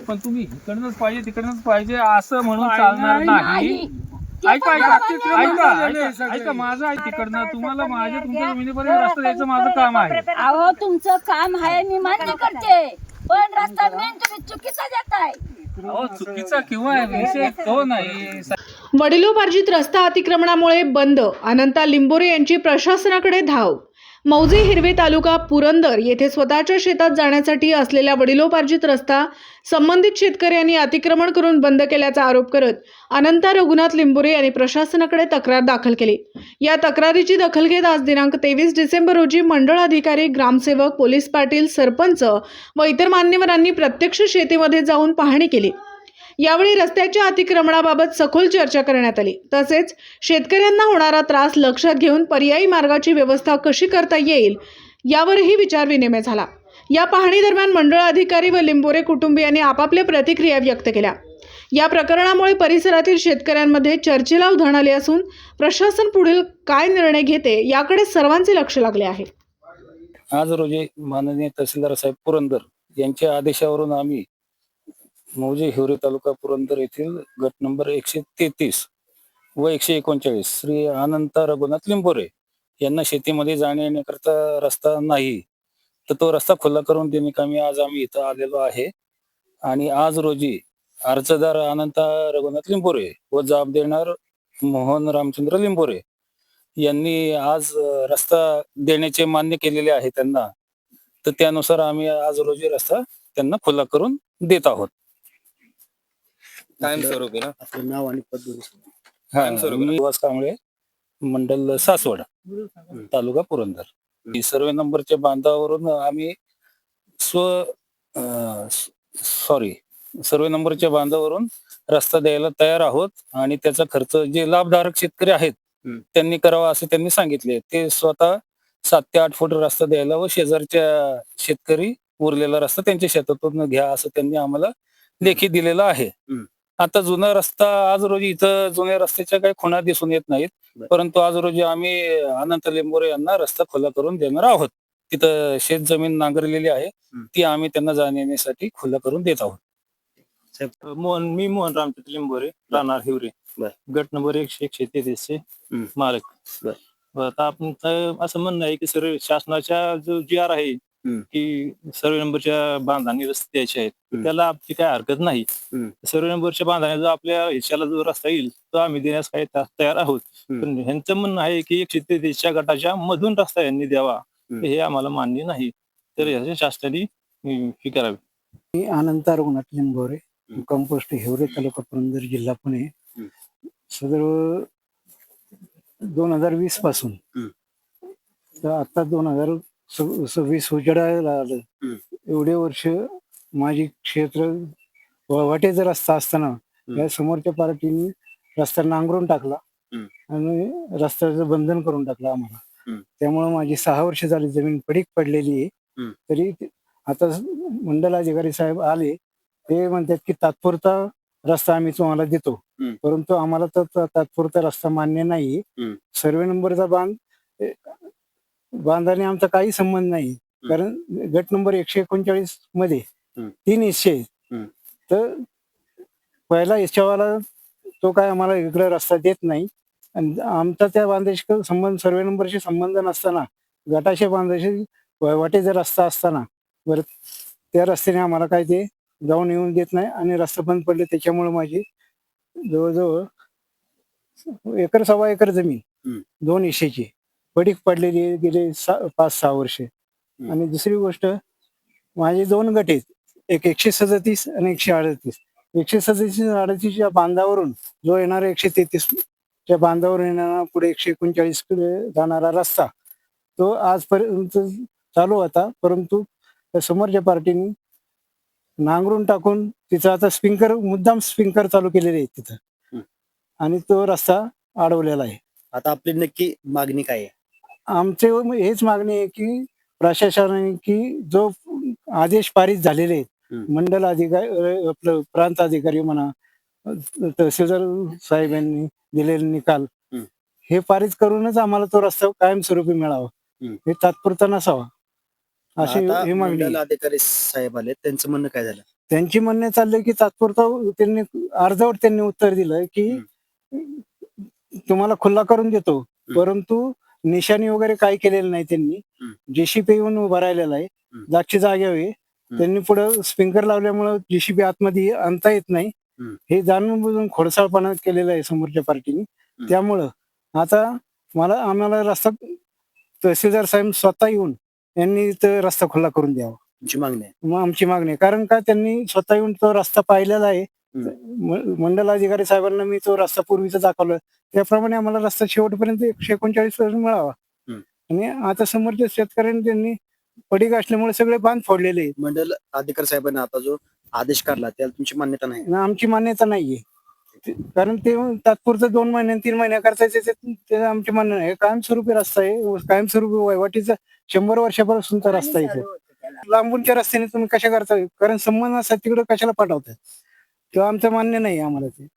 पण तुम्ही इकडनंच पाहिजे तिकडनंच पाहिजे असं म्हणून चालणार नाही. ऐका माझं आहे तिकडनं तुम्हाला माझ्या तुमच्या जमिनीपर्यंत रस्ता द्यायचं माझं काम आहे. अहो तुमचं काम आहे मी मान्य करते, पण रस्ता मेन तुम्ही चुकीचा देताय. अहो चुकीचा किंवा विषय तो नाही. वडिलोपार्जित रस्ता अतिक्रमणामुळे बंद. अनंता लिंबोरे यांची प्रशासनाकडे धाव. मौजे हिरवे तालुका पुरंदर येथे स्वतःच्या शेतात जाण्यासाठी असलेला वडिलोपार्जित रस्ता संबंधित शेतकऱ्यांनी अतिक्रमण करून बंद केल्याचा आरोप करत अनंता रघुनाथ लिंबोरे यांनी प्रशासनाकडे तक्रार दाखल केली. या तक्रारीची दखल घेत आज दिनांक 23 डिसेंबर रोजी मंडळ अधिकारी, ग्रामसेवक, पोलीस पाटील, सरपंच व इतर मान्यवरांनी प्रत्यक्ष शेतीमध्ये जाऊन पाहणी केली. यावेळी रस्त्याच्या अतिक्रमणाबाबत सखोल चर्चा करण्यात आली. तसेच शेतकऱ्यांना होणारा त्रास लक्षात घेऊन पर्यायी मार्गाची व्यवस्था कशी करता येईल यावरही विचारविनिमय झाला. या पाहणी दरम्यान मंडळ अधिकारी व लिंबोरे कुटुंबियांनी आपापल्या प्रतिक्रिया व्यक्त केल्या. या प्रकरणामुळे परिसरातील शेतकऱ्यांमध्ये चर्चेला उधाण आले असून प्रशासन पुढील काय निर्णय घेते याकडे सर्वांचे लक्ष लागले आहे. आज रोजी माननीय तहसीलदार साहेब पुरंदर यांच्या आदेशावरून आम्ही मौजे हिवरे तालुका पुरंदर येथील गट नंबर 133 व 139 श्री अनंता रघुनाथ लिंबोरे यांना शेतीमध्ये जाण्या येण्याकरता रस्ता नाही, तर तो रस्ता खुला करून देण्याकामी आज आम्ही इथं आलेलो आहे. आणि आज रोजी अर्जदार अनंता रघुनाथ लिंबोरे व जाब देणार मोहन रामचंद्र लिंबोरे यांनी आज रस्ता देण्याचे मान्य केलेले आहे त्यांना, तर त्यानुसार आम्ही आज रोजी रस्ता त्यांना खुला करून देत आहोत. कायमस्वरूपी ना आपलं नाव आणि पद्धती. मी निवास कांबळे, मंडल सासवड, तालुका पुरंदर. सर्वे नंबरच्या बांधावरून आम्ही सर्वे नंबरच्या बांधावरून रस्ता द्यायला तयार आहोत. आणि त्याचा खर्च जे लाभधारक शेतकरी आहेत त्यांनी करावा असे त्यांनी सांगितले. ते स्वतः 7 ते 8 फूट रस्ता द्यायला व शेजारच्या शेतकरी उरलेला रस्ता त्यांच्या शेतातून घ्या असं त्यांनी आम्हाला लेखी दिलेला आहे. आता जुना रस्ता आज रोजी इथं जुन्या रस्त्याच्या काही खुणा दिसून येत नाहीत, परंतु आज रोजी आम्ही अनंत लिंबोरे यांना रस्ता खुला करून देणार आहोत. तिथं शेत जमीन नांगरलेली आहे, ती आम्ही त्यांना जाण्यासाठी खुला करून देत आहोत. मी मोहन रामचंद्र लिंबोरे, राहणार हिवरे, गट नंबर 133 चे मालक. आता आपण असं म्हणणं आहे की सर्व शासनाच्या जो जी आर आहे की सर्वे नंबरच्या बांधाने रस्ते द्यायचे आहेत, त्याला आपली काय हरकत नाही. सर्वे नंबरच्या बांधाने जो आपल्या हिशाला जो रस्ता येईल तो आम्ही देण्यास काही तयार आहोत. पण ह्यांचं म्हणणं आहे की 133च्या गटाच्या मधून रस्ता यांनी द्यावा, हे आम्हाला मान्य नाही. तर याच्या शासनाने हे करावे. मी अनंता रघुनाथ लिंबोरे, कंपोस्ट हिवरे तालुका पुरंदर, जिल्हा पुणे. सदर 2020 पासून तर आता 2026 उजेडायला आलं. एवढे वर्ष माझी क्षेत्र वाटेचा रस्ता असताना या समोरच्या पार्टीने रस्ता नांगरून टाकला आणि रस्त्याचं बंधन करून टाकलं आम्हाला. त्यामुळे माझी 6 वर्ष झाली जमीन पडीक पडलेली आहे. तरी आता मंडल अधिकारी साहेब आले, ते म्हणतात की तात्पुरता रस्ता आम्ही तुम्हाला देतो, परंतु आम्हाला तर तात्पुरता रस्ता मान्य नाही. सर्वे नंबरचा बांधाने आमचा काही संबंध नाही, कारण गट नंबर 139 मध्ये 3 हिस्से आहेत. तर पहिला हिस्सावाला तो काय आम्हाला इकडे रस्ता देत नाही. आणि आमचा त्या बांधाशी संबंध सर्वे नंबरशी संबंध नसताना, गटाशी बांधाशी वाटेचा रस्ता असताना बरं त्या रस्त्याने आम्हाला काय ते जाऊन येऊन देत नाही. आणि रस्ता बंद पडले, त्याच्यामुळे माझी जवळजवळ 1.25 एकर जमीन 2 हिस्सेची पडीक पडलेली गेले 5-6 वर्षे. आणि दुसरी गोष्ट, माझे 2 गट आहेत, एक 137 आणि 138. 137-138च्या बांधावरून जो येणारा 133च्या बांधावरून येणारा पुढे 139 कडे जाणारा रस्ता तो आजपर्यंत चालू होता, परंतु समोरच्या पार्टीने नांगरून टाकून तिथं आता मुद्दाम स्प्रिंकर चालू केलेले आहेत तिथं, आणि तो रस्ता अडवलेला आहे. आता आपली नक्की मागणी काय आहे? आमचे हेच मागणी आहे की प्रशासनाने की जो आदेश पारित झालेले आहेत, मंडल अधिकारी, आपलं प्रांत अधिकारी म्हणा, तहसीलदार साहेबांनी दिलेले निकाल हे पारित करूनच आम्हाला तो रस्ता कायमस्वरूपी मिळावा, हे तात्पुरता नसावा अशी ही मागणी. अधिकारी साहेब आले, त्यांचं म्हणणं काय झालं? त्यांची म्हणणे चाललंय की तात्पुरतं त्यांनी अर्जावर त्यांनी उत्तर दिलं की तुम्हाला खुल्ला करून देतो, परंतु निशाणी वगैरे काही केलेलं नाही त्यांनी. जेसीबी येऊन उभा राहिलेला आहे जागच्या जागेवर आहे. त्यांनी पुढे स्प्रिंकर लावल्यामुळे जेसीबी आतमध्ये आणता येत नाही. हे जाणून बुजून खोडसाळपणा केलेला आहे समोरच्या पार्टीने. त्यामुळं आता आम्हाला रस्ता तहसीलदार साहेब स्वतः येऊन यांनी रस्ता खुला करून द्यावा तुमची मागणी आहे. मग आमची मागणी आहे. कारण का त्यांनी स्वतः येऊन तो रस्ता पाहिलेला आहे. मंडल अधिकारी साहेबांना मी तो रस्ता पूर्वीचा दाखवला, त्याप्रमाणे आम्हाला रस्ता शेवटपर्यंत 139 मिळावा. आणि आता समोरच्या शेतकऱ्यांनी त्यांनी पडीक असल्यामुळे सगळे बांध फोडलेले आहेत. मंडल अधिकारी साहेबांनी आता जो आदेश काढला त्याला तुमची मान्यता नाही. आणि आमची मान्यता नाहीये, कारण ते तात्पुरतं 2 महिने 3 महिने करता ते आमची मान्य नाही. कायमस्वरूपी रस्ता आहे, कायमस्वरूपी वहिवाटीचा 100 वर्षापासूनचा रस्ता आहे. लांबूनच्या रस्त्याने तुम्ही कशा करता, कारण संबंध असतात तिकडे कशाला पाठवतात, तेव्हा आमचं मान्य नाही आम्हाला ते.